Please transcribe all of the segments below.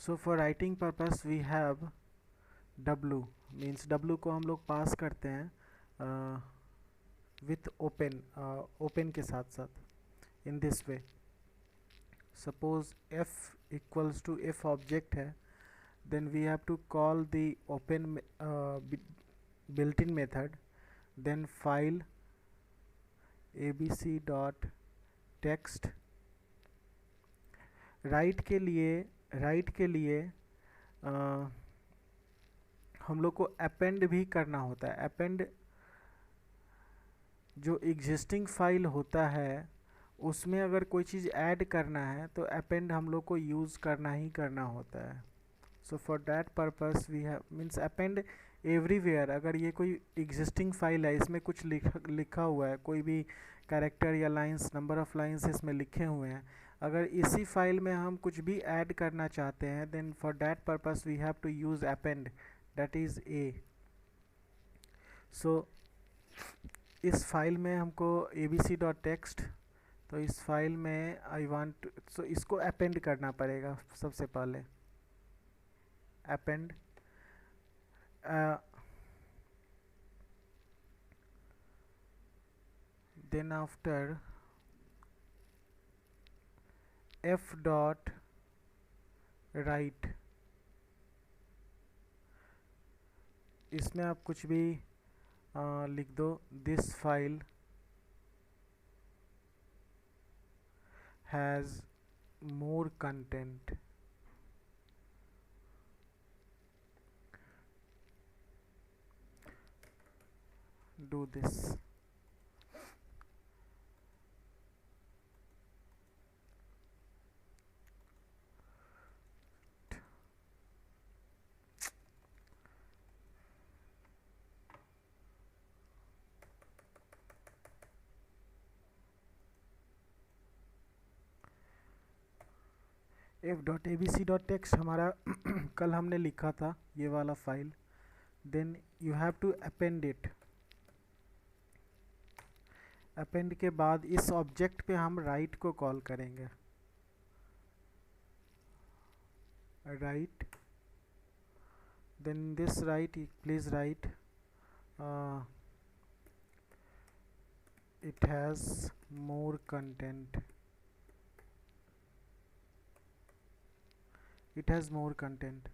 So for writing purpose we have w, means w को हम लोग पास करते हैं विथ ओपन, ओपन के साथ साथ in this way. Suppose f equals to f object है, then we have to call the open built-in method, then file abc dot text. Right के लिए हम लोग को अपेंड भी करना होता है. अपेंड जो एग्जिस्टिंग फाइल होता है उसमें अगर कोई चीज़ ऐड करना है तो अपेंड हम लोग को यूज़ करना ही करना होता है. So for that purpose we have means append everywhere. अगर ये कोई एग्जिस्टिंग फाइल है, इसमें कुछ लिखा हुआ है, कोई भी कैरेक्टर या लाइंस, नंबर ऑफ लाइंस इसमें लिखे हुए हैं, अगर इसी फाइल में हम कुछ भी ऐड करना चाहते हैं, then for that purpose we have to use append, that is A. So इस फाइल में हमको abc.txt, तो इस फाइल में आई वांट, सो इसको अपेंड करना पड़ेगा सबसे पहले. Append then after f dot write, इसमें आप कुछ भी लिख दो. This file has more content. Do this. f.abc.text हमारा कल हमने लिखा था ये वाला file. Then you have to append it. Append के बाद इस ऑब्जेक्ट पे हम राइट को कॉल करेंगे. Right, then this write please write it has more content. It has more content.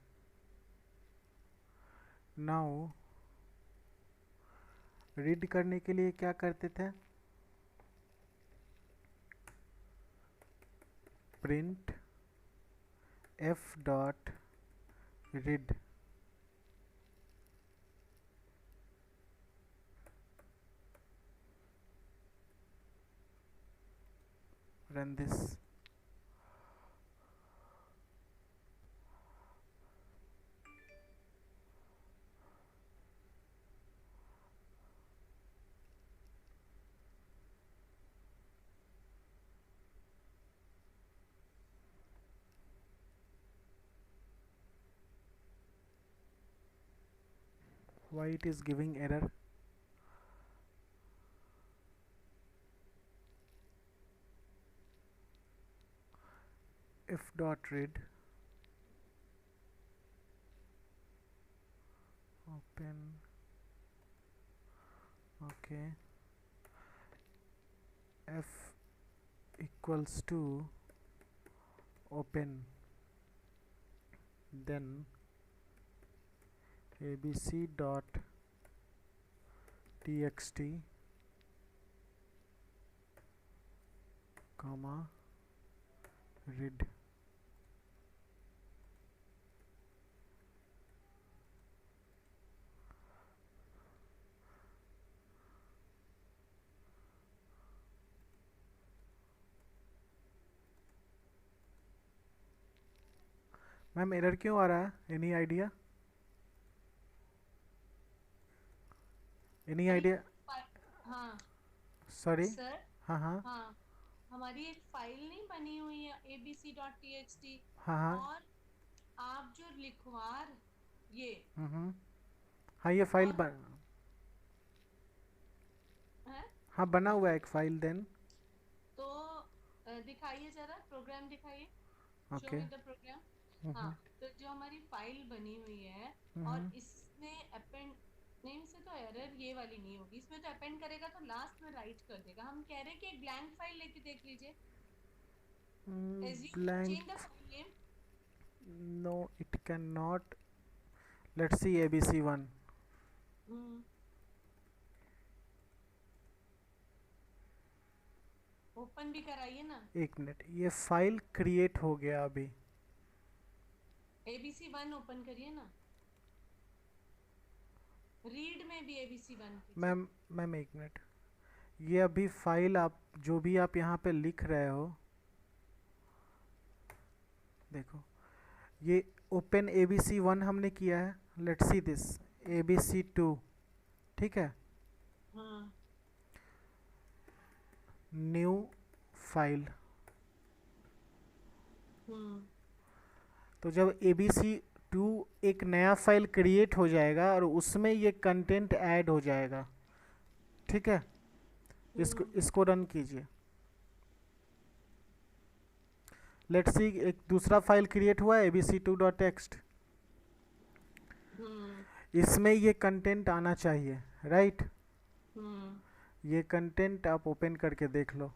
Now read करने के लिए क्या करते थे? Print f dot read. Run this. Why it is giving error? F dot read, open, okay, f equals to open, then abc dot txt comma read. Ma'am error क्यों आ रहा है? Any idea? Any idea? हाँ sorry. Sir. हाँ हाँ हाँ, हमारी एक file नहीं बनी हुई है abc.txt, हाँ हाँ. और आप जो लिखवा ये हाँ ये फाइल और है, हाँ बना हुआ है एक फाइल. देन तो दिखाइए जरा प्रोग्राम दिखाइए. Show okay. Me the program. हाँ, तो जो हमारी फाइल बनी हुई है और इसमें अपेंड नेम से तो एरर ये वाली नहीं होगी, इसमें तो अपेंड करेगा तो लास्ट में राइट कर देगा। हम कह रहे हैं कि एक ब्लैंक फाइल लेके देख लीजिए। Assume change the blank, file name. No it can not. Let's see ABC1। Open भी कराइए ना। एक मिनट, ये फाइल क्रिएट हो गया अभी। ABC1 ओपन करिए ना। रीड में भी ABC1 कीजिए। मैम, मैम एक मिनट, ये अभी फाइल आप जो भी आप यहाँ पे लिख रहे हो, देखो ये ओपन ABC1 हमने किया है। लेट्स सी दिस ABC2, ठीक है। हाँ। न्यू फाइल, तो जब ABC2 एक नया फाइल क्रिएट हो जाएगा और उसमें ये कंटेंट ऐड हो जाएगा, ठीक है। इसको रन कीजिए। लेट्स सी एक दूसरा फाइल क्रिएट हुआ है abc2.txt, इसमें ये कंटेंट आना चाहिए, राइट। ये कंटेंट आप ओपन करके देख लो।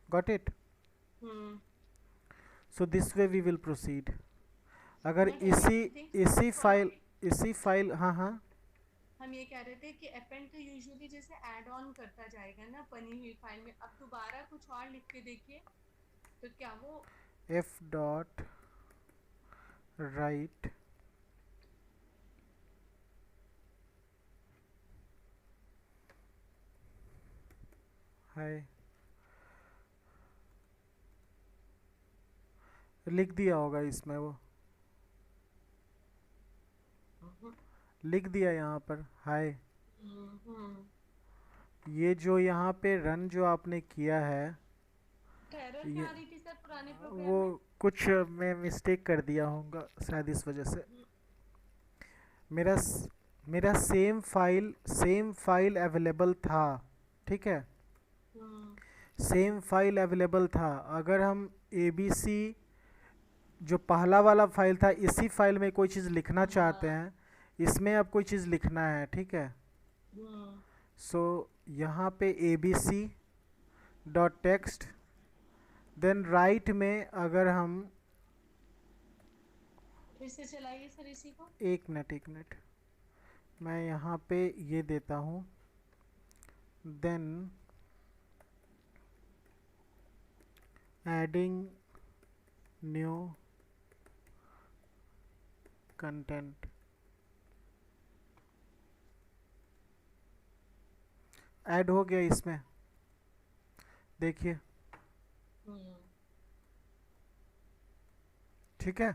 Got it. So this way we will proceed. अगर इसी फाइल, हाँ हाँ, हम ये कह रहे थे कि अपेंड तो यूजुअली जैसे ऐड ऑन करता जाएगा ना बनी हुई फाइल में। अब दोबारा कुछ और लिख के देखिए तो क्या वो f.write हाय लिख दिया होगा इसमें, वो लिख दिया यहाँ पर हाय। ये जो यहाँ पे रन जो आपने किया है, एरर क्या आ रही थी सर पुराने प्रोग्राम वो में? कुछ मैं मिस्टेक कर दिया होगा शायद, इस वजह से। मेरा मेरा सेम फाइल अवेलेबल था, ठीक है। सेम फाइल अवेलेबल था। अगर हम ABC जो पहला वाला फाइल था, इसी फाइल में कोई चीज़ लिखना चाहते हैं, इसमें अब कोई चीज़ लिखना है, ठीक है। सो यहाँ पे abc.txt, देन राइट में अगर हम फिर से चलाइए सर इसी को। एक मिनट, मैं यहाँ पे ये देता हूँ, then adding new content, add हो गया इसमें, देखिए, ठीक है।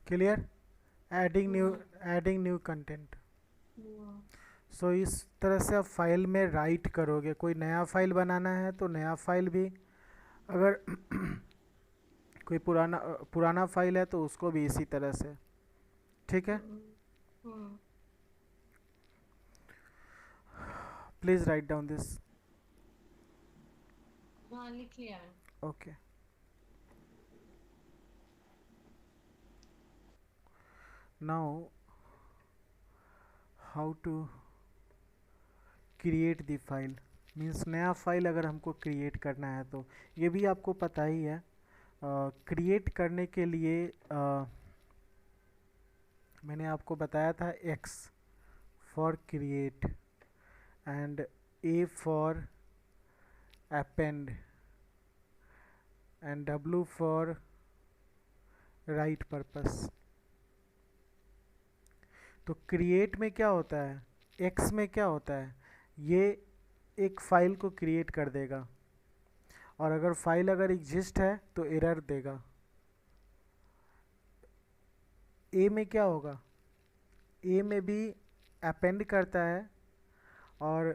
Clear. Adding new content. So इस तरह से आप फाइल में राइट करोगे। कोई नया फाइल बनाना है तो नया फाइल भी, अगर कोई पुराना फाइल है तो उसको भी इसी तरह से, ठीक है। Please write down this. हाँ लिख लिया मैंने। Okay, now how to create the file, means नया फाइल अगर हमको क्रिएट करना है तो ये भी आपको पता ही है। क्रिएट करने के लिए मैंने आपको बताया था X for create and A for append and W for right purpose. तो क्रिएट में क्या होता है, X में क्या होता है, ये एक फाइल को क्रिएट कर देगा और अगर फाइल अगर एग्जिस्ट है तो एरर देगा। A में क्या होगा, A में भी अपेंड करता है और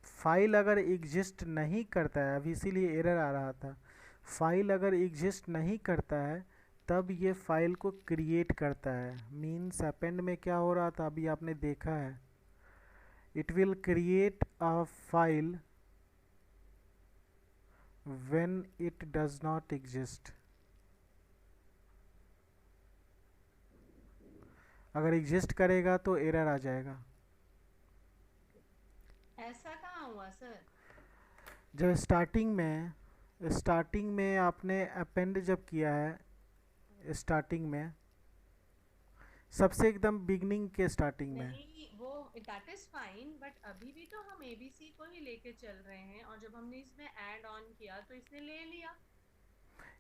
फाइल अगर एग्जिस्ट नहीं करता है, अब इसीलिए एरर आ रहा था, फाइल अगर एग्जिस्ट नहीं करता है तब ये फाइल को क्रिएट करता है। मीन्स अपेंड में क्या हो रहा था अभी आपने देखा है, it will create a file when it does not exist. अगर एग्जिस्ट करेगा तो एरर आ जाएगा। ऐसा कहाँ हुआ सर? जब स्टार्टिंग में आपने अपेंड जब किया है, स्टार्टिंग में सबसे एकदम बिगनिंग के स्टार्टिंग में। नहीं वो दैट इज फाइन, बट अभी भी तो हम एबीसी को ही लेके चल रहे हैं, और जब हमने इसमें ऐड ऑन किया तो इसने ले लिया।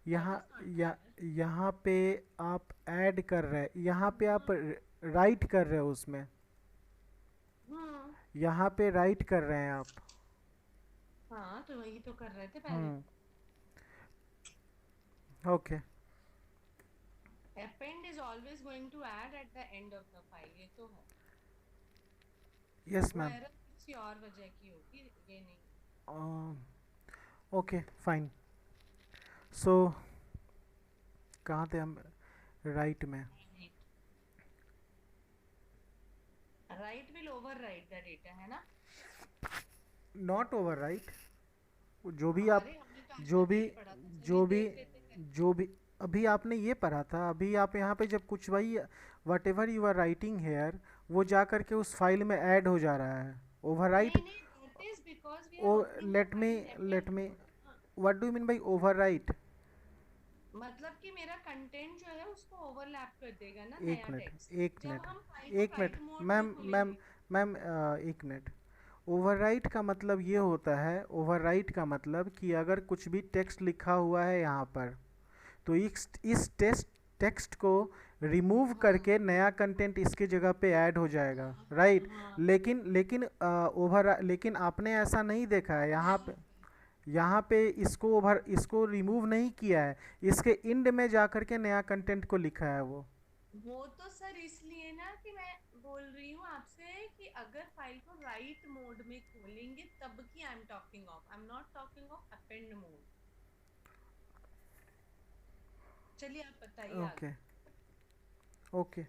यहाँ पे आप ऐड कर रहे हैं, यहाँ पे आप राइट कर रहे हो उसमें, यहाँ पे राइट कर रहे हैं आप। हाँ तो वही तो कर रहे थे पहले। Okay. append is always going to add at the end of the file, ये तो है। Yes ma'am. एरर किसी और वजह की होगी, ये नहीं। Okay fine. सो कहाँ थे हम? राइट में। Right will overwrite the data, है ना? Not overwrite. जो भी आप जो भी अभी आपने ये पढ़ा था, अभी आप यहाँ पे जब कुछ वही whatever you are writing here, वो जा करके उस फाइल में ऐड हो जा रहा है। Overwrite. Let me what do you mean by overwrite? मतलब कि मेरा कंटेंट जो है उसको ओवरलैप कर देगा ना। एक मिनट मैम एक मिनट। ओवरराइट का मतलब ये होता है, ओवरराइट का मतलब कि अगर कुछ भी टेक्स्ट लिखा हुआ है यहाँ पर, तो इस टेक्स्ट को रिमूव करके नया कंटेंट इसके जगह पे ऐड हो जाएगा, राइट? लेकिन आपने ऐसा नहीं देखा है यहाँ पे इसको रिमूव नहीं किया है, इसके इंड में जा करके नया कंटेंट को लिखा है वो तो सर इसलिए ना कि मैं बोल रही हूँ आपसे कि अगर फाइल को राइट मोड में खोलेंगे तब की I am talking of, I am not talking of append mode. चलिए आप बताइए। Okay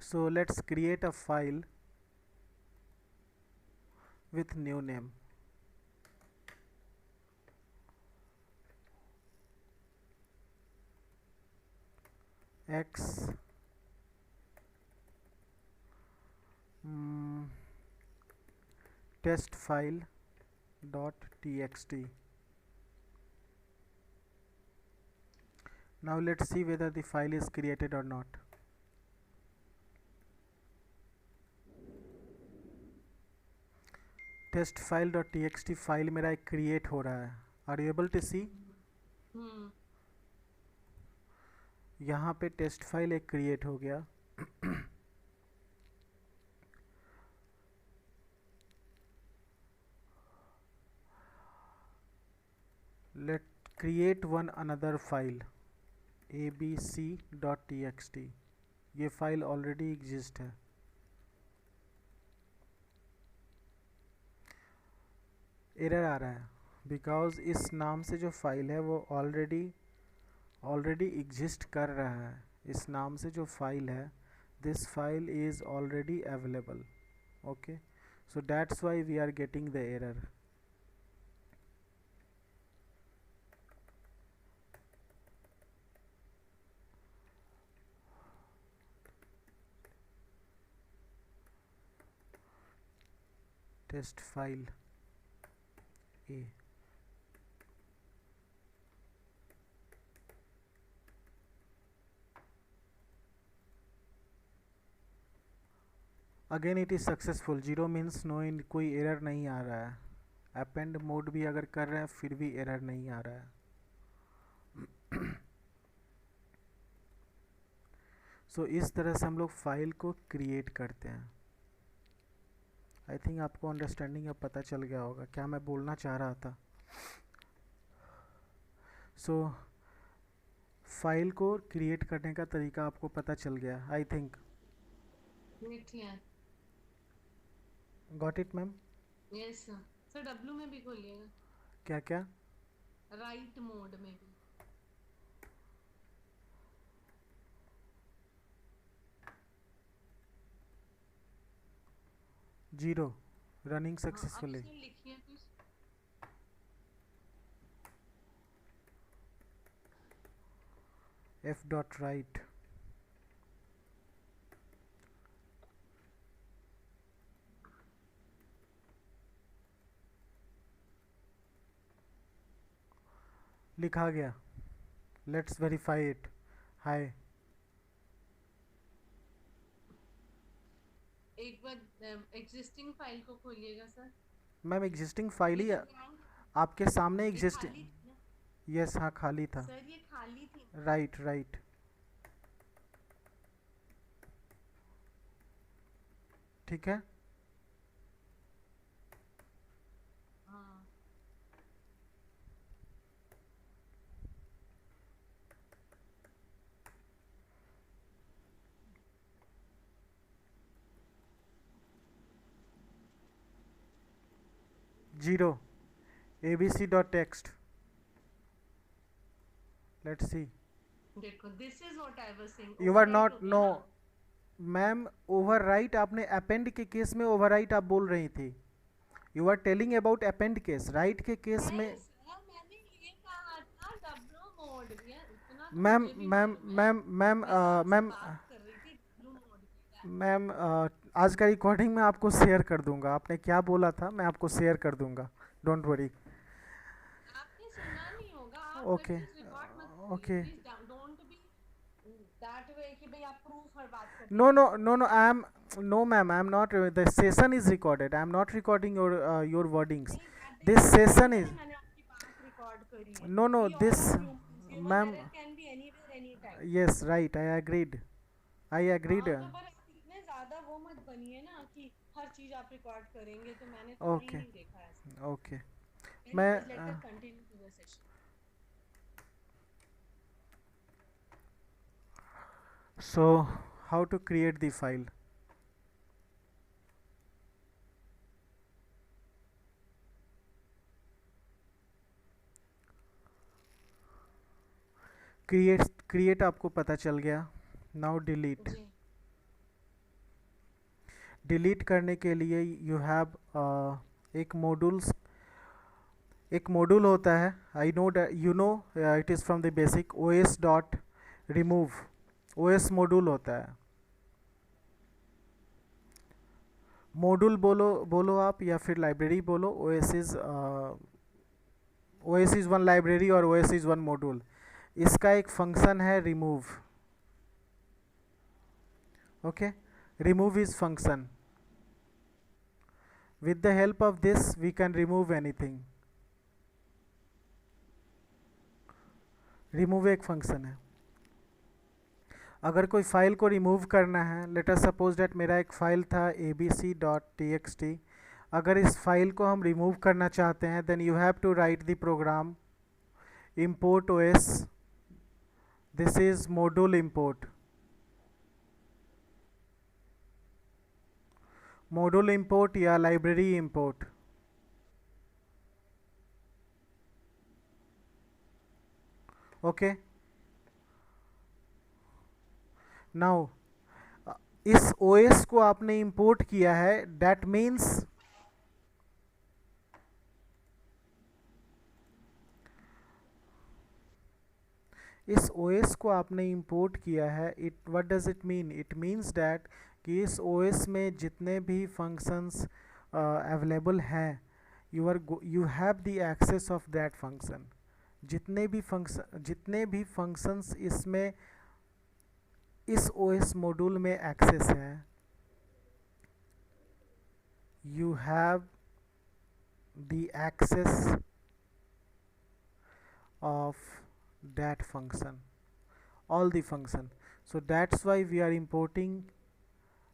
so let's create a file with new name. X test file .txt. Now let's see whether the file is created or not. Test file dot txt file मेरा एक create हो रहा है। Are you able to see? यहाँ पे test file एक create हो गया। Let create one another file abc.txt। ये फाइल ऑलरेडी एग्जिस्ट है। एरर आ रहा है बिकॉज इस नाम से जो फाइल है वो ऑलरेडी एग्जिस्ट कर रहा है। इस नाम से जो फाइल है, this file is already available. Okay, so that's why we are getting the error. Test file A again it is successful. 0 means no, इन कोई एरर नहीं आ रहा है। अपेंड मोड भी अगर कर रहे हैं फिर भी एरर नहीं आ रहा है। सो इस तरह से हम लोग फाइल को क्रिएट करते हैं। आई थिंक आपको अंडरस्टैंडिंग अब पता चल गया होगा क्या मैं बोलना चाह रहा था। सो फाइल को क्रिएट करने का तरीका आपको पता चल गया, I think. Got it ma'am? Yes sir. W में भी खोलिएगा। क्या क्या? राइट मोड में भी। 0 रनिंग हाँ, अब सक्सेसफुली। इसने लिखी है तो एफ डॉट राइट। लिखा गया। Let's verify it. हाय। एक बार एग्जिस्टिंग फाइल को खोलिएगा सर। मैम एग्जिस्टिंग फाइल ये ही जो ब्लैंक, आपके सामने ये एग्जिस्ट। खाली थी ना यस हाँ खाली था। सर, ये खाली थी ना। Right right. ठीक है। हाँ, 0 abc dot text. Let's see. देखो this is what I was saying, you are overwrite not हो गया नो। ना। मैम ओवरराइट आपने अपेंड के केस में ओवरराइट आप बोल रही थी। You are telling about append case, right के केस में। नहीं सर, मैंने ये कहा था डब्लू मोड, ये उतना तो मैम मुझे भी मैम मालूम है। मैम मैम मैं तो आपसे मैम बात कर रही थी डब्लू मोड की क्या। मैम आज का रिकॉर्डिंग मैं आपको शेयर कर दूंगा। आपने क्या बोला था मैं आपको शेयर कर दूंगा। Don't worry. आपने सुना नहीं होगा, आप हर ओके चीज रिकॉर्ड मत करिए okay. Please. Don't be that way कि भाई आप प्रूफ हर बात करते No, रहिए। no, no, no. No, ma'am. I'm not. The session is recorded. I'm not recording your wordings. नहीं, that This doesn't mean session ना is. मैंने आपकी बात रिकॉर्ड करी है। No, no. We all This, are humans, human ma'am. Error can be anywhere any time. Yes, right. I agreed. I agreed. हाँ, तो पर आप इतने ज्यादा वो मत बनिए ना कि हर चीज आप रिकॉर्ड करेंगे, तो मैंने तो कहीं Okay, नहीं देखा ऐसा। okay. मैं anyways let us continue to the session. so how to create the file? Create आपको पता चल गया. Now delete. जी डिलीट करने के लिए यू हैव एक मॉड्यूल होता है. I know you know it is from the basic os dot remove. os module होता है. मॉड्यूल बोलो बोलो आप या फिर लाइब्रेरी बोलो. os इज़ वन लाइब्रेरी और os इज़ वन मॉड्यूल. इसका एक फंक्शन है remove. Okay, remove is function. With the help of this we can remove anything. remove एक फंक्शन है. अगर कोई फाइल को रिमूव करना है, लेट अस सपोज दैट मेरा एक फाइल था abc.txt. अगर इस फाइल को हम रिमूव करना चाहते हैं then you have to write the program import os. This is module import. Module import या लाइब्रेरी इंपोर्ट. ओके, नाउ इस ओएस को आपने इंपोर्ट किया है. दैट मीन्स इस ओएस को आपने इंपोर्ट किया है. It what does it mean? It means that कि इस ओएस में जितने भी फंक्शंस अवेलेबल हैं you have the access of that function. जितने भी फंक्शंस इसमें इस ओएस मॉड्यूल में एक्सेस है, you have the access of that function, all the function. So that's why we are importing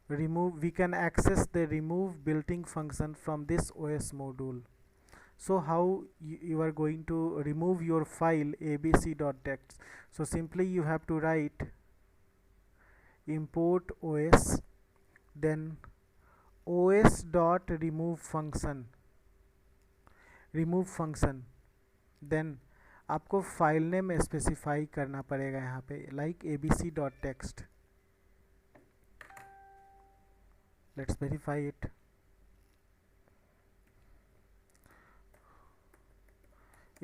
remove. We can access the remove built-in function from this OS module. So how you are going to remove your file abc.txt? So simply you have to write import os, then os dot remove function, then आपको file name specify करना पड़ेगा यहाँ पे like abc.txt. Let's verify it.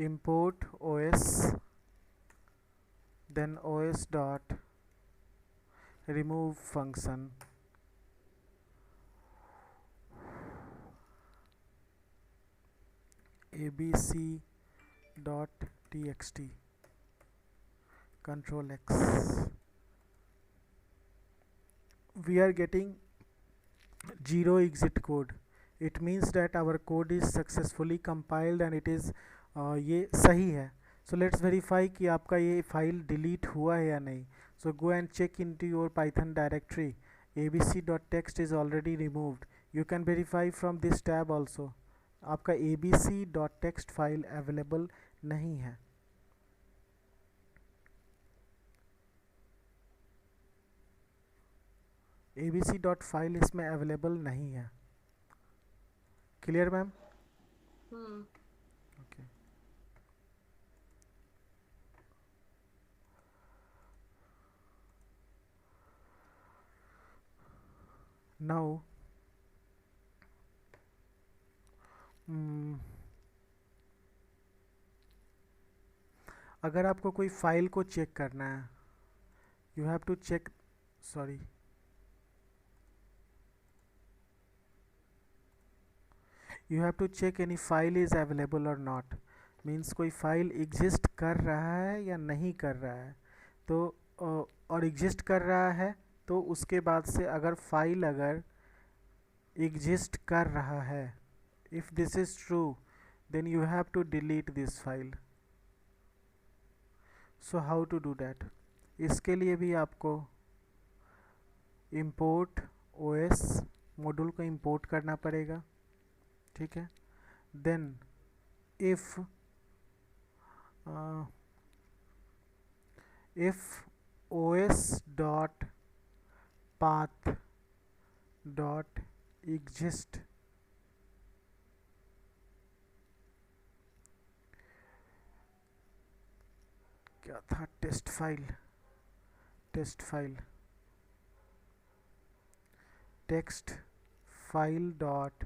import os, then os dot remove function abc dot txt control x. We are getting 0 exit code. It means that our code is successfully compiled and it is ये सही है. So let's verify कि आपका ये file delete हुआ है या नहीं. So go and check into your Python directory. abc.txt is already removed. You can verify from this tab also. आपका abc.txt फाइल अवेलेबल नहीं है. abc.file इसमें अवेलेबल नहीं है. Clear ma'am? ओके. नाउ अगर आपको कोई फाइल को चेक करना है, you have to check, sorry, you have to check any file is available or not. Means कोई फाइल एग्जिस्ट कर रहा है या नहीं कर रहा है. तो और एग्जिस्ट कर रहा है तो उसके बाद से अगर फाइल अगर एग्जिस्ट कर रहा है, if this is true then you have to delete this file. So how to do that? इसके लिए भी आपको import os मॉड्यूल को इंपोर्ट करना पड़ेगा. ठीक है. Then if os dot path dot exist क्या था, test file text file dot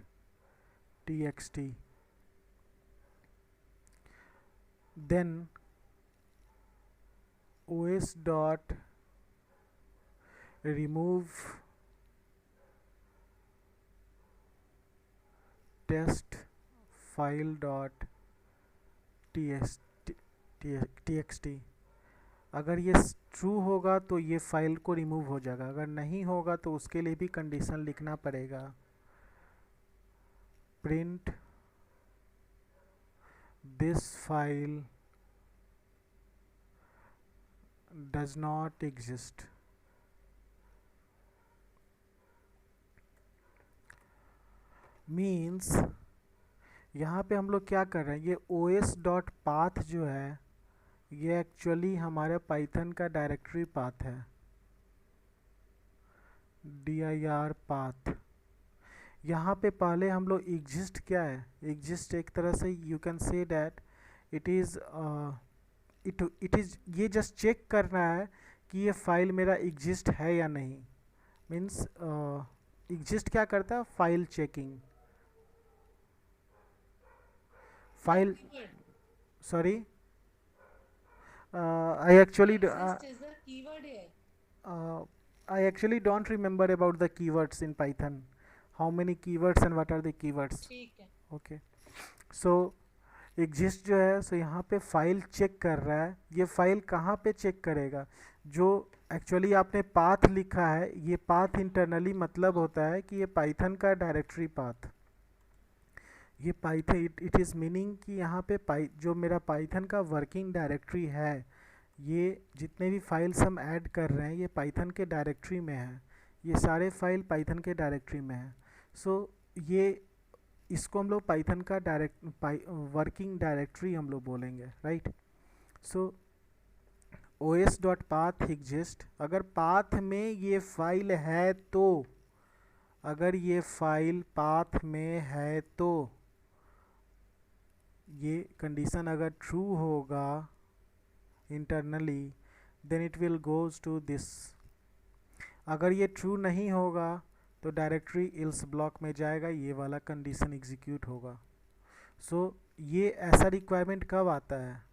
txt, then os dot remove test file dot txt. अगर ये ट्रू होगा तो ये फाइल को रिमूव हो जाएगा, अगर नहीं होगा तो उसके लिए भी कंडीशन लिखना पड़ेगा. print this file does not exist. Means यहाँ पे हम लोग क्या कर रहे हैं, ये os डॉट पाथ जो है ये एक्चुअली हमारे पाइथन का डायरेक्टरी पाथ है, dir पाथ. यहाँ पे पहले हम लोग एग्जिस्ट क्या है, एग्जिस्ट एक तरह से you can say that it is ये जस्ट चेक करना है कि ये फाइल मेरा एग्जिस्ट है या नहीं. मीन्स एग्जिस्ट क्या करता है, file checking. File, sorry, I actually don't remember about the keywords in Python. How many keywords and what are the keywords? ठीक है. Okay. So exist जो है, so यहाँ पे फाइल चेक कर रहा है. ये फाइल कहाँ पे चेक करेगा, जो एक्चुअली आपने पाथ लिखा है, ये पाथ इंटरनली मतलब होता है कि ये पाइथन का डायरेक्टरी पाथ. ये पाइथन इट इज़ मीनिंग कि यहाँ पे जो मेरा पाइथन का वर्किंग डायरेक्टरी है, ये जितने भी फाइल्स हम ऐड कर रहे हैं ये पाइथन के डायरेक्टरी में है. ये सारे फाइल पाइथन के डायरेक्टरी में है. सो ये इसको हम लोग पाइथन का वर्किंग डायरेक्टरी हम लोग बोलेंगे, राइट. सो os डॉट पाथ एग्जिस्ट, अगर पाथ में ये फाइल है तो, अगर ये फाइल पाथ में है तो ये कंडीशन अगर ट्रू होगा internally then it will goes to this. अगर ये ट्रू नहीं होगा तो डायरेक्टरी इल्स ब्लॉक में जाएगा, ये वाला कंडीशन एग्जीक्यूट होगा. सो ये ऐसा रिक्वायरमेंट कब आता है,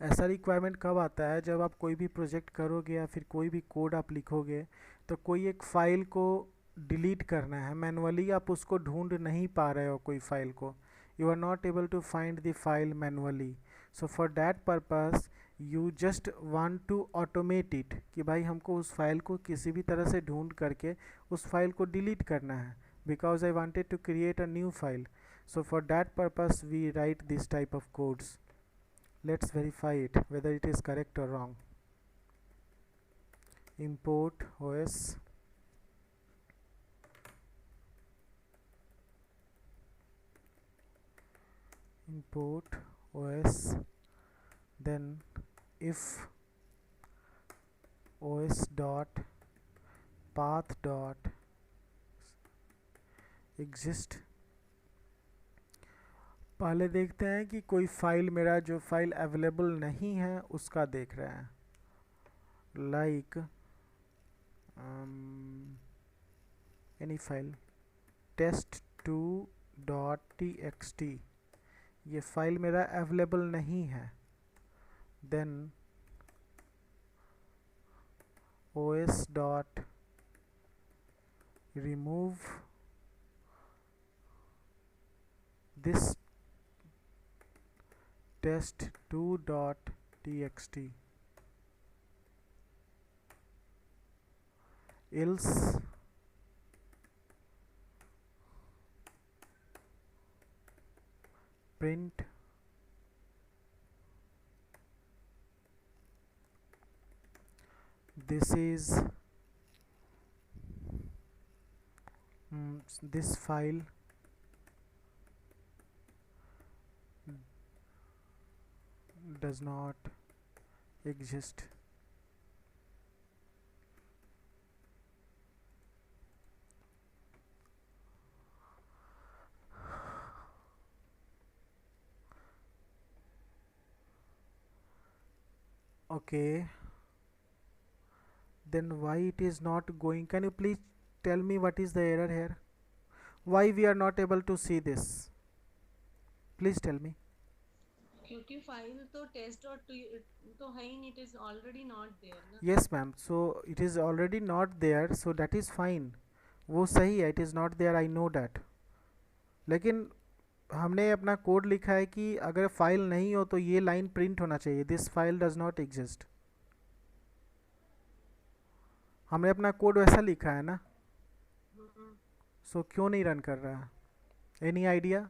ऐसा रिक्वायरमेंट कब आता है जब आप कोई भी प्रोजेक्ट करोगे या फिर कोई भी कोड आप लिखोगे तो कोई एक फ़ाइल को डिलीट करना है मैनुअली, आप उसको ढूंढ नहीं पा रहे हो कोई फ़ाइल को, you are not able to find the file manually. So for that purpose you just want to automate it, कि भाई हमको उस फाइल को किसी भी तरह से ढूंढ करके उस फाइल को डिलीट करना है, because I wanted to create a new file. So for that purpose we write this type of codes. Let's verify it whether it is correct or wrong. Import OS, import OS, then if OS dot path dot exist, पहले देखते हैं कि कोई file, मेरा जो file available नहीं है उसका देख रहे हैं, लाइक एनी फाइल test2.txt, ये फाइल मेरा अवेलेबल नहीं है। Then os dot remove this test2.txt, else print this is this file does not exist। Okay, then why it is not going, can you please tell me what is the error here, why we are not able to see this, please tell me। क्योंकि file तो test dot तो है ही नहीं, it is already not there ना। yes ma'am, so it is already not there, so that is fine, वो सही है, it is not there, I know that, लेकिन हमने अपना कोड लिखा है कि अगर फाइल नहीं हो तो ये लाइन प्रिंट होना चाहिए, this file does not exist, हमने अपना कोड वैसा लिखा है ना, सो क्यों नहीं रन कर रहा, any idea?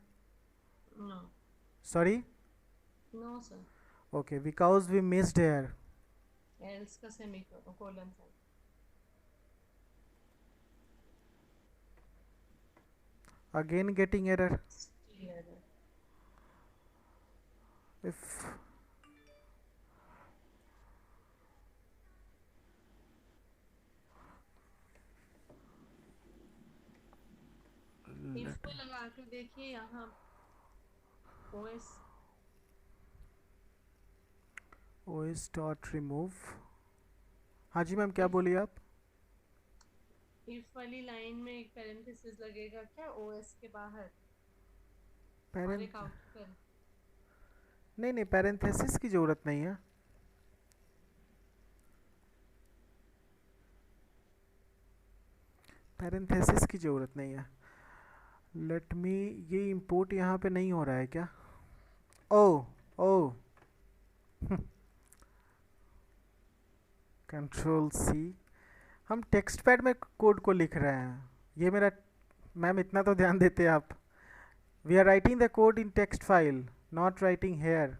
No sorry, no sir, okay, because we missed here, else का सेमीकोलन था, अगेन गेटिंग एरर, if इसको लगा के देखिए यहाँ OS OS डॉट रिमूव, हाँ जी मैम क्या बोलिए आप? इफ वाली लाइन में एक पैरेंथेसिस लगेगा क्या OS के बाहर, और पैरेंथ एक आउट कर, नहीं नहीं, पैरेंथेसिस की ज़रूरत नहीं है, पैरेंथेसिस की ज़रूरत नहीं है, लेट मी, ये इंपोर्ट यहाँ पे नहीं हो रहा है क्या? ओ ओ कंट्रोल सी, हम टेक्स्ट पैड में कोड को लिख रहे हैं, ये मेरा, मैम इतना तो ध्यान देते आप, we are writing the code in text file, not writing here.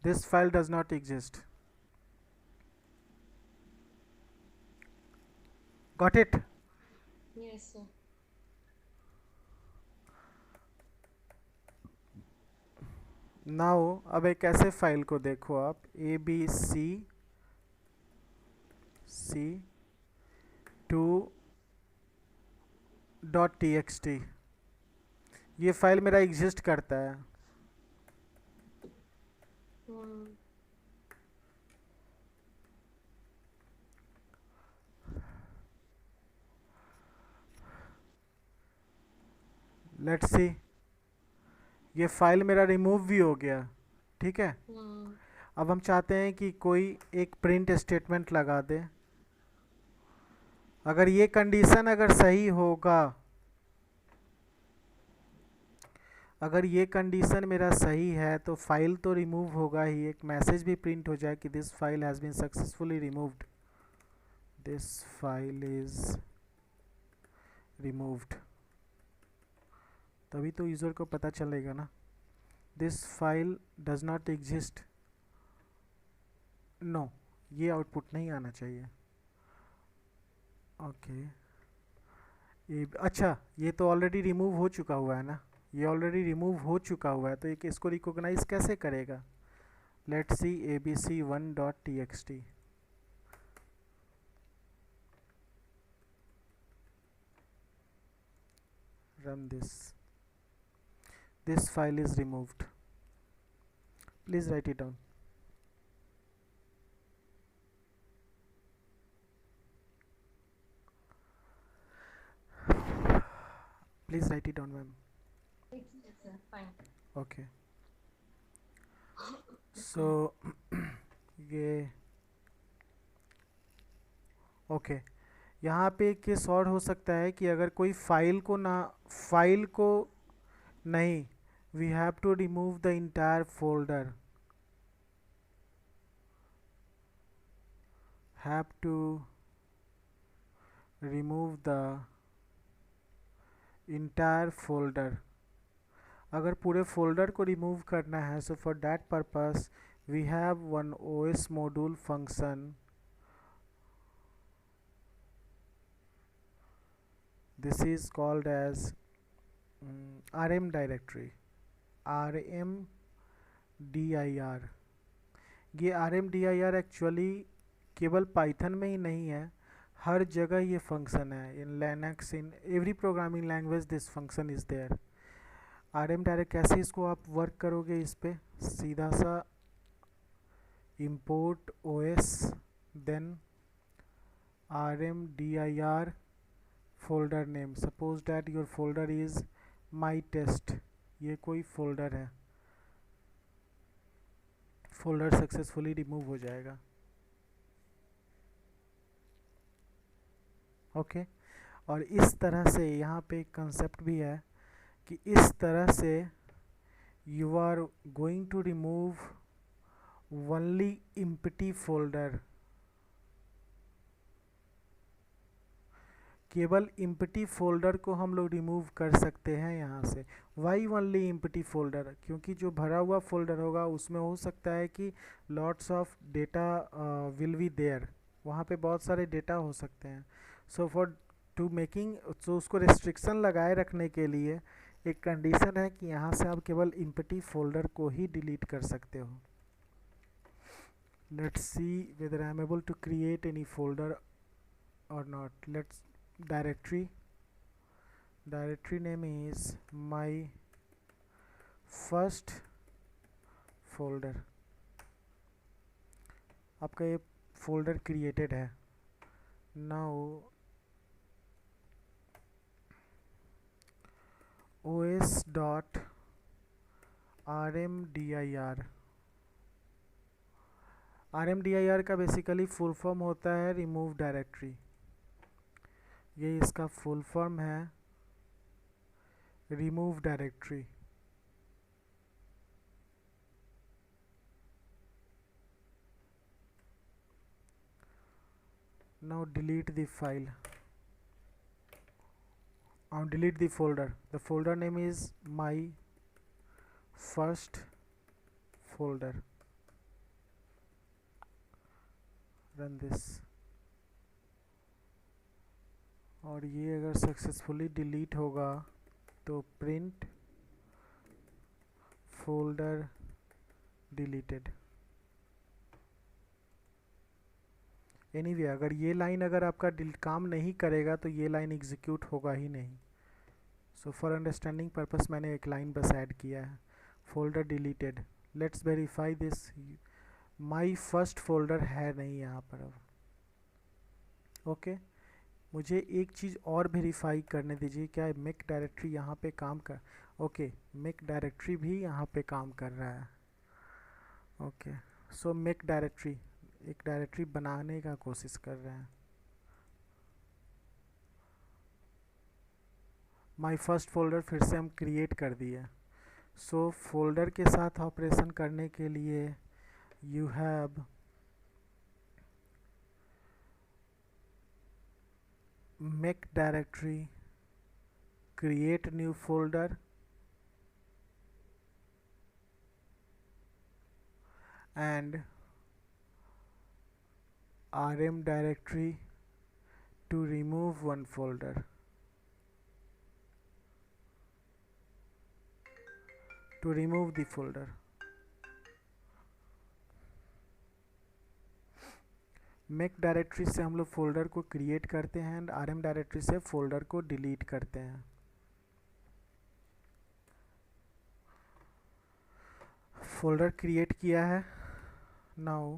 This file does not exist. Got it? Yes sir, now अब एक ऐसे फाइल को देखो आप, abc2.txt, ये फाइल मेरा एग्जिस्ट करता है, लेट्स सी, ये फाइल मेरा रिमूव भी हो गया, ठीक है। हम्म। अब हम चाहते हैं कि कोई एक प्रिंट स्टेटमेंट लगा दे। अगर ये कंडीशन अगर सही होगा, अगर ये कंडीशन मेरा सही है तो फाइल तो रिमूव होगा ही, एक मैसेज भी प्रिंट हो जाए कि this file has been successfully removed, this file is removed, तभी तो यूज़र को पता चलेगा ना। This file does not exist, no, ये आउटपुट नहीं आना चाहिए। ओके, ये अच्छा, ये तो ऑलरेडी रिमूव हो चुका हुआ है ना, ये ऑलरेडी रिमूव हो चुका हुआ है, तो एक इसको रिकॉग्नाइज कैसे करेगा। Let's see abc1.txt, run this file is removed, please write it down, please write it down ma'am. Yes, fine. Okay, so ये ओके यहाँ पे एक केस और हो सकता है कि अगर कोई फाइल को नहीं, we have to remove the entire folder, have to remove the entire folder, अगर पूरे फोल्डर को रिमूव करना है, so for that purpose we have one OS module function, this is called as rm directory, rmdir। ये rmdir actually केवल Python में ही नहीं है, हर जगह ये फंक्शन है, in Linux, in every programming language this function is there. rm direct कैसे इसको आप वर्क करोगे, इस पे सीधा सा import os, then rmdir folder name, suppose that your folder is my test, ये कोई फोल्डर है, फोल्डर सक्सेसफुली रिमूव हो जाएगा। ओके और इस तरह से यहाँ पे एक कंसेप्ट भी है कि इस तरह से you are going to remove only empty folder, केवल इम्पटी फोल्डर को हम लोग रिमूव कर सकते हैं यहाँ से। वाई ओनली इम्पटी फोल्डर, क्योंकि जो भरा हुआ फोल्डर होगा उसमें हो सकता है कि lots of data will be there, वहाँ पे बहुत सारे डेटा हो सकते हैं। सो फॉर टू मेकिंग, तो उसको रिस्ट्रिक्शन लगाए रखने के लिए एक कंडीशन है कि यहाँ से आप केवल इम्पटी फोल्डर को ही डिलीट कर सकते हो। Let's see whether I am able to create any folder or not. Let's directory name is my first folder, आपका ये फोल्डर क्रिएटेड है। नाउ os डॉट rmdir का बेसिकली फुल फॉर्म होता है रिमूव डायरेक्टरी, ये इसका फुल फॉर्म है remove directory. Now delete the file, delete the folder, the folder name is my first folder, run this, और ये अगर सक्सेसफुली डिलीट होगा तो प्रिंट फोल्डर डिलीटेड। एनीवे अगर ये लाइन अगर आपका काम नहीं करेगा तो ये लाइन एग्जीक्यूट होगा ही नहीं। सो फॉर अंडरस्टैंडिंग पर्पस मैंने एक लाइन बस ऐड किया है, folder deleted. Let's verify this, my first folder है नहीं यहाँ पर अब। ओके मुझे एक चीज़ और वेरीफाई करने दीजिए, क्या मेक डायरेक्टरी यहाँ पे काम कर, ओके मेक डायरेक्टरी भी यहाँ पे काम कर रहा है। ओके सो मेक डायरेक्टरी, एक डायरेक्टरी बनाने का कोशिश कर रहे हैं। माई फर्स्ट फोल्डर फिर से हम क्रिएट कर दिए। सो फोल्डर के साथ ऑपरेशन करने के लिए you have make directory, create new folder, and rm directory to remove one folder. To remove the folder. Make directory से हम लोग फोल्डर को क्रिएट करते हैं एंड rm डायरेक्टरी से फोल्डर को डिलीट करते हैं। फोल्डर क्रिएट किया है। Now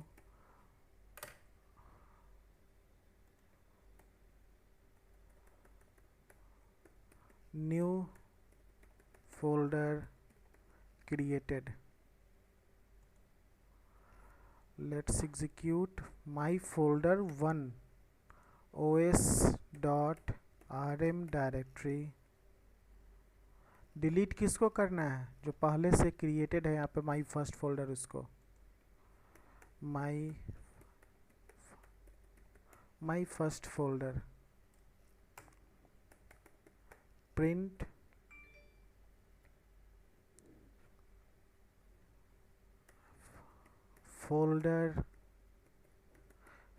new folder created. Let's execute my folder 1 os.rm directory। Delete किसको करना है, जो पहले से क्रिएटेड है यहाँ पे माई फर्स्ट फोल्डर, उसको my first folder print folder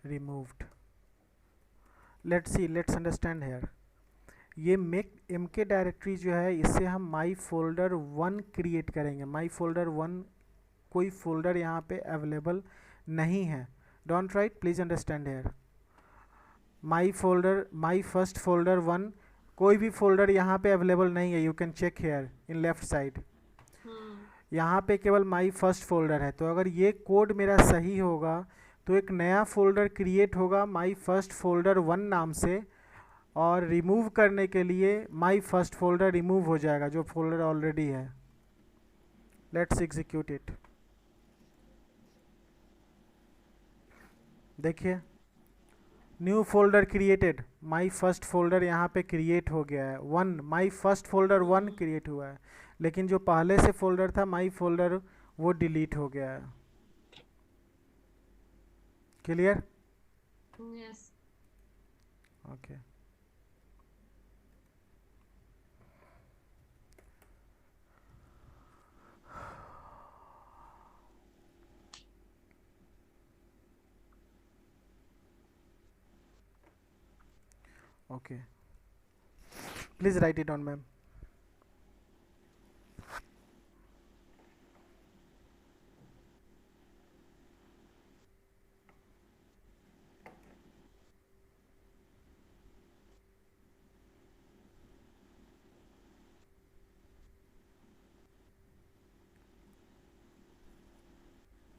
removed. Let's understand here. ये मेक mk डायरेक्टरी जो है, इससे हम माई फोल्डर 1 क्रिएट करेंगे। माई फोल्डर 1 कोई फोल्डर यहाँ पे अवेलेबल नहीं है। Don't write, please understand here. My first folder 1 कोई भी फोल्डर यहाँ पे अवेलेबल नहीं है। You can check here in left side, यहाँ पे केवल माई फर्स्ट फोल्डर है। तो अगर ये कोड मेरा सही होगा तो एक नया फोल्डर क्रिएट होगा माई फर्स्ट फोल्डर 1 नाम से, और रिमूव करने के लिए माई फर्स्ट फोल्डर रिमूव हो जाएगा जो फोल्डर ऑलरेडी है। Let's execute it. देखिए new folder created, my first folder यहाँ पे क्रिएट हो गया है। 1 माई फर्स्ट फोल्डर 1 क्रिएट हुआ है, लेकिन जो पहले से फोल्डर था माई फोल्डर वो डिलीट हो गया है। Clear? Yes. Okay okay, please right it on ma'am.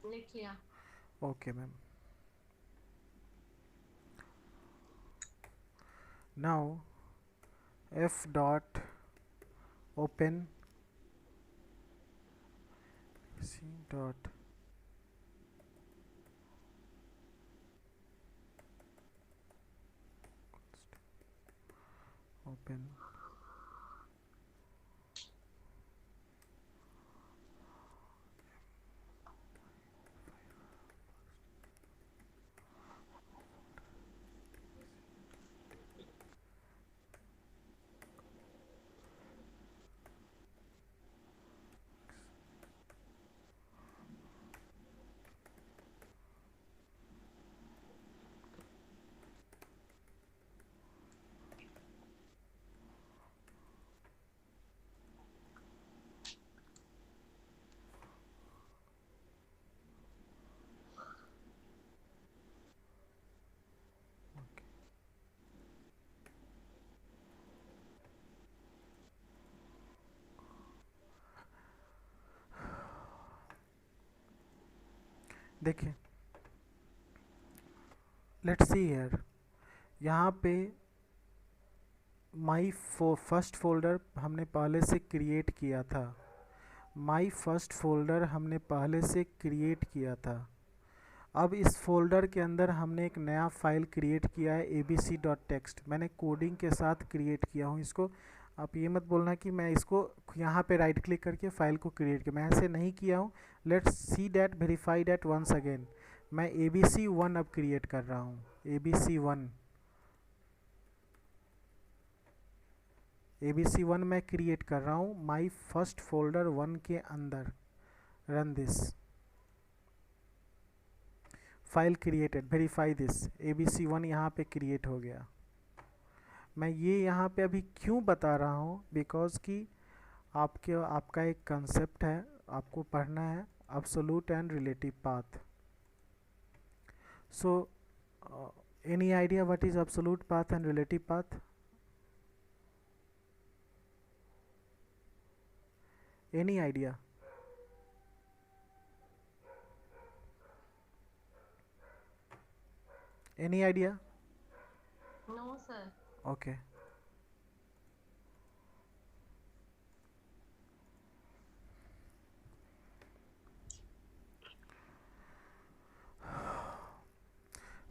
लिख लिया। Okay ma'am. Now f dot open c dot open देखिए लेट्स सी हियर, यहाँ पे माई फर्स्ट फोल्डर हमने पहले से क्रिएट किया था, माई फर्स्ट फोल्डर हमने पहले से क्रिएट किया था। अब इस फोल्डर के अंदर हमने एक नया फाइल क्रिएट किया है abc.txt। मैंने कोडिंग के साथ क्रिएट किया हूँ इसको। आप ये मत बोलना कि मैं इसको यहाँ पे राइट क्लिक करके फाइल को क्रिएट किया, मैं ऐसे नहीं किया हूँ। Let's see that, verify that once again. मैं abc1 अब क्रिएट कर रहा हूँ, abc1 मैं क्रिएट कर रहा हूँ माई फर्स्ट फोल्डर 1 के अंदर। Run this, file created, verify this, abc1 यहाँ पे क्रिएट हो गया। मैं ये यहाँ पे अभी क्यों बता रहा हूँ, बिकॉज कि आपका एक कंसेप्ट है, आपको पढ़ना है, absolute and relative path. So any idea what is absolute path and relative path? Any idea? Any idea? No, sir. Okay.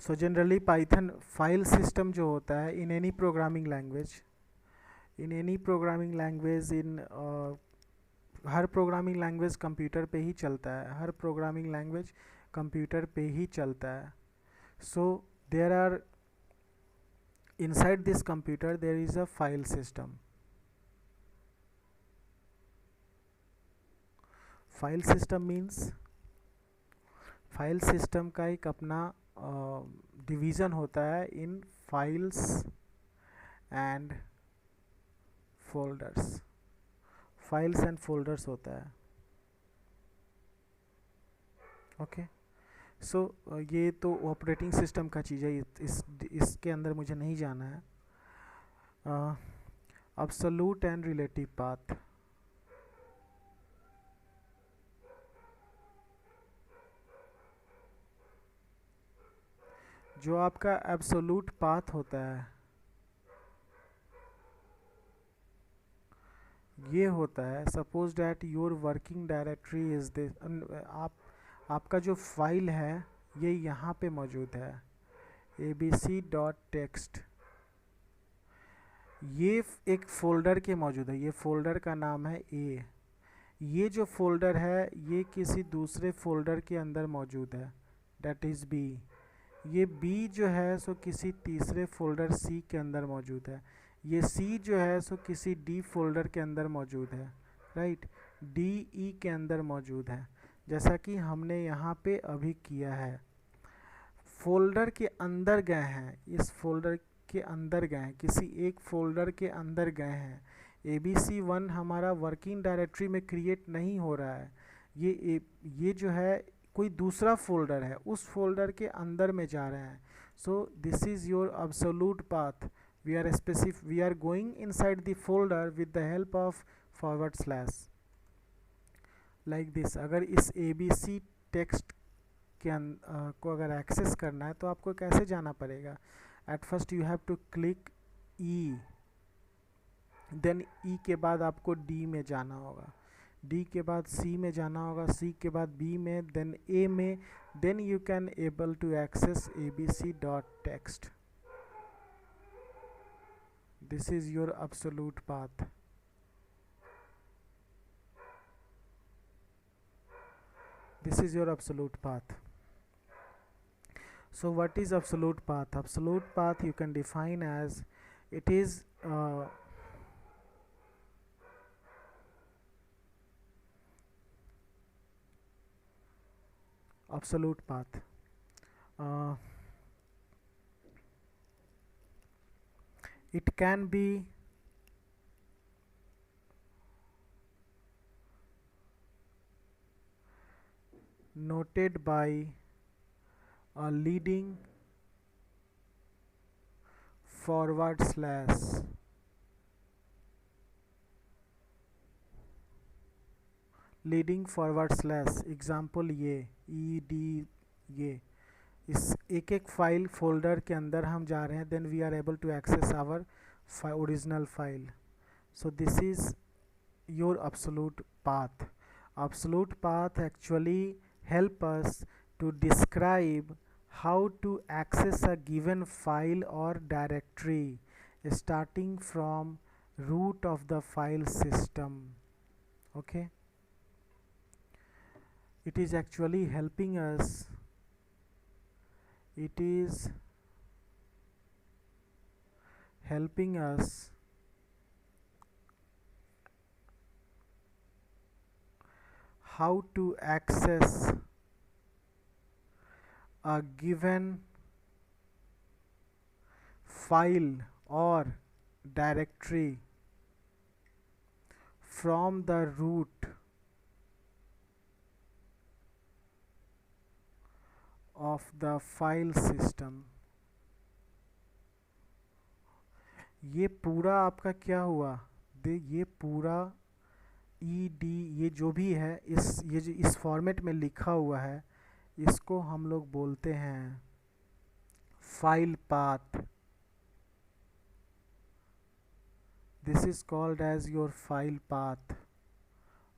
So generally Python file system जो होता है in any programming language, her programming language computer पे ही चलता है, हर programming language computer पे ही चलता है। So there are inside this computer there is a file system. File system means file system का एक अपना डिवीज़न होता है in files and folders, files and folders होता है। ओके, सो ये तो ऑपरेटिंग सिस्टम का चीज़ है, इसके अंदर मुझे नहीं जाना है। एब्सोल्यूट एंड रिलेटिव पाथ, जो आपका एब्सोल्यूट पाथ होता है ये होता है, suppose that your working directory is this, आपका जो फाइल है ये यहाँ पे मौजूद है abc.txt, ये एक फोल्डर के मौजूद है, ये फोल्डर का नाम है A। ये जो फोल्डर है ये किसी दूसरे फोल्डर के अंदर मौजूद है, डेट इज़ B। ये B जो है सो किसी तीसरे फोल्डर C के अंदर मौजूद है, ये C जो है सो किसी D फोल्डर के अंदर मौजूद है, राइट, D E के अंदर मौजूद है, जैसा कि हमने यहाँ पे अभी किया है। फोल्डर के अंदर गए हैं, इस फोल्डर के अंदर गए हैं, किसी एक फोल्डर के अंदर गए हैं। abc1 हमारा वर्किंग डायरेक्टरी में क्रिएट नहीं हो रहा है, ये जो है कोई दूसरा फोल्डर है, उस फोल्डर के अंदर में जा रहे हैं। So this is your absolute path, we are going inside the folder with the help of forward slash, like this. अगर इस abc टेक्स्ट के को अगर एक्सेस करना है तो आपको कैसे जाना पड़ेगा? At first you have to click E, then E के बाद आपको D में जाना होगा, D के बाद C में जाना होगा, C के बाद B में, देन A में, then you can able to access abc.txt। This is your absolute path. This is your absolute path. So what is absolute path? Absolute path you can define as it is absolute path. It can be noted by a leading forward slash, leading forward slash, example ये ED, ये इस एक एक file folder के अंदर हम जा रहे हैं, then we are able to access our original file. So this is your absolute path. Absolute path actually help us to describe how to access a given file or directory starting from root of the file system. Okay, it is actually helping us, it is helping us how to access a given file or directory from the root of the file system. ये पूरा आपका क्या हुआ, ये पूरा ED, ये जो भी है ये जो इस फॉर्मेट में लिखा हुआ है, इसको हम लोग बोलते हैं file path. This is called as your file path.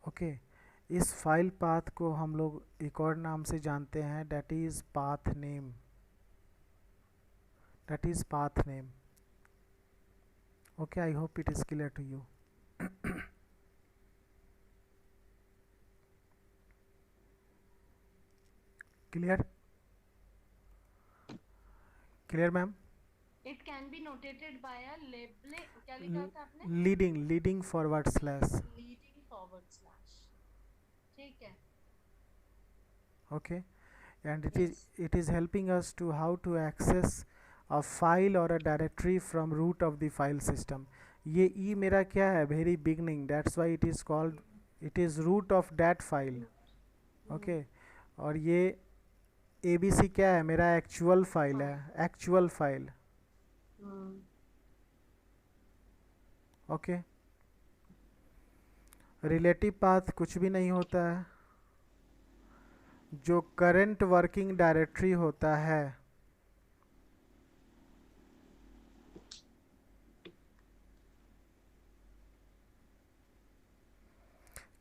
Okay, इस फाइल पाथ को हम लोग एक और नाम से जानते हैं, that is path name. That is path name. Okay, I hope it is clear to you. Clear? Clear ma'am? It can be notated by a labeling. क्या लिखा था आपने? Leading forward slash. Leading forward slash. ठीक है. Okay, and it is helping us to how to access a file or a directory from root of the file system. ये e मेरा क्या है, very beginning, that's why it is called, it is root of that file. Okay, और ये abc क्या है, मेरा actual file है, actual file. Okay, relative path कुछ भी नहीं होता है, जो करंट वर्किंग डायरेक्टरी होता है,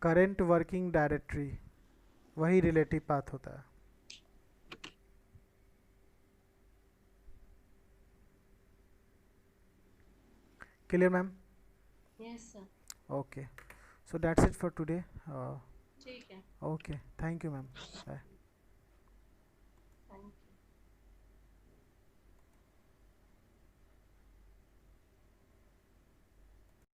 करंट वर्किंग डायरेक्टरी, वही रिलेटिव पाथ होता है. Clear ma'am? Yes sir. Okay, so that's it for today. ठीक है. Okay, thank you ma'am. Bye.